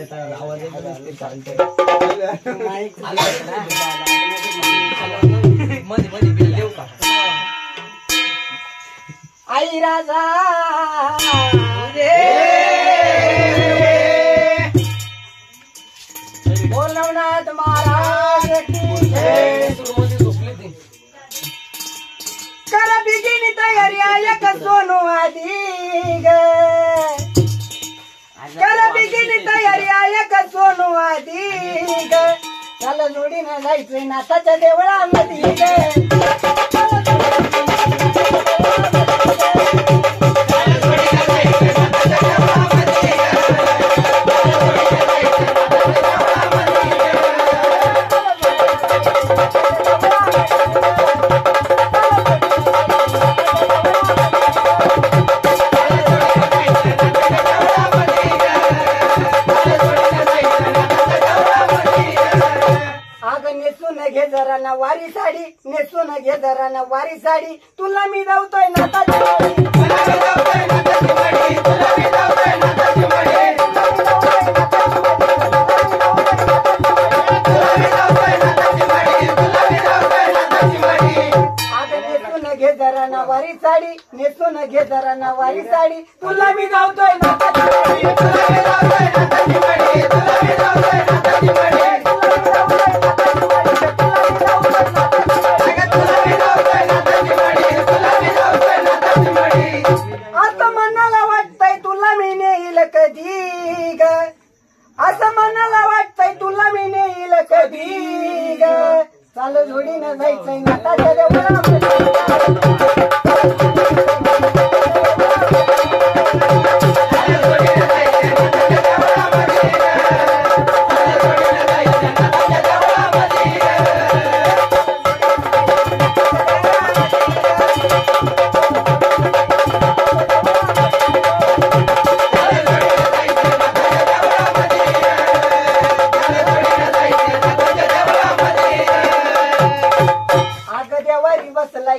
आवाज मध्ये बिल देऊ का आई राजा बोलवनाथ महाराज कर बिगिनी तयारी एक सोनू आधी कर बिगिनी तयारी एक सोनू आधी चला जोडीनं जायचंय नाथाच्या देवळामध्ये घे जरा ना वारी साडी नेसून घे जरा ना वारी साडी तुला मी जाऊतोय नाथाची वाडी नेसून घे जरा ना वारी साडी नेसून घे जरा ना वारी साडी तुला मी जाऊतोय नाथाची आता मनाला वाटतंय तुला मी नेईल कधी ग असं मनाला वाटतंय तुला मी नेईल कधी ग चाल जोडीनं जायचंय नाथाच्या देवळामध्ये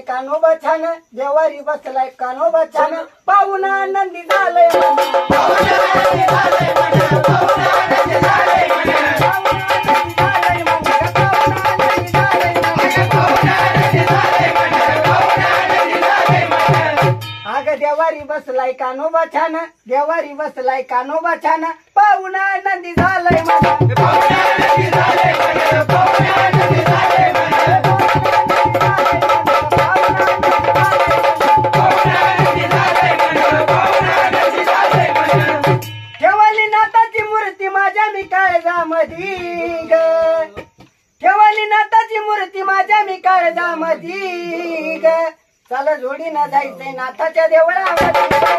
कानोबा छान देवारी बसलाय कानोबा छान पाहुणा आनंदी झालंय आग देवारी बसलाय कानोबा छान देवारी बसलाय कानोबा छान पाहुणा आनंदी झालंय ठेवली नाथाची मूर्ती माझ्या मी काळजामधी ग चला जोडीनं जायचंय नाथाच्या देवळामध्ये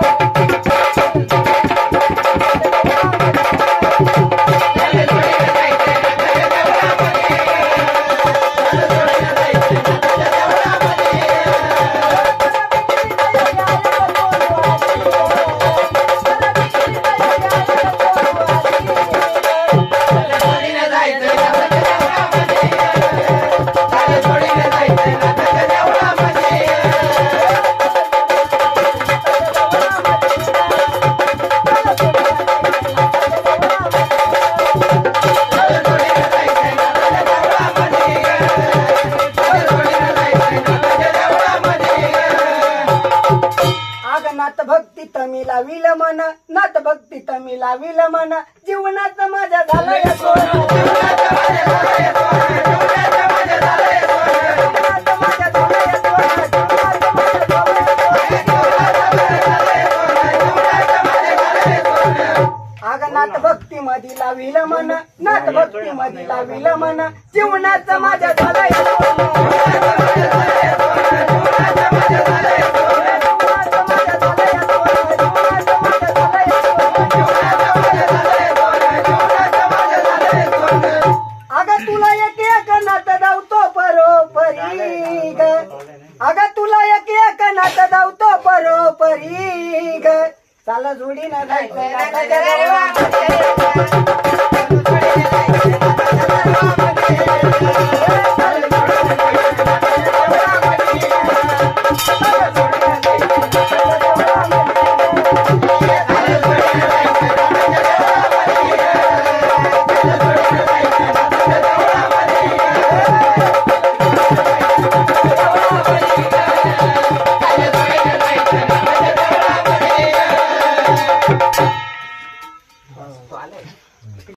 भक्ती तमिला विलमन नाथ भक्ती तमिला विलमन जीवनाचं माझ्या झालंय आग नाथ भक्ती मधीला विलमन नाथ भक्ती मधीला विलमन जीवनाचं माझ्या झालंय अगं तुला एक नात धावतो परोपरी ग चाल जोडीनं जायचं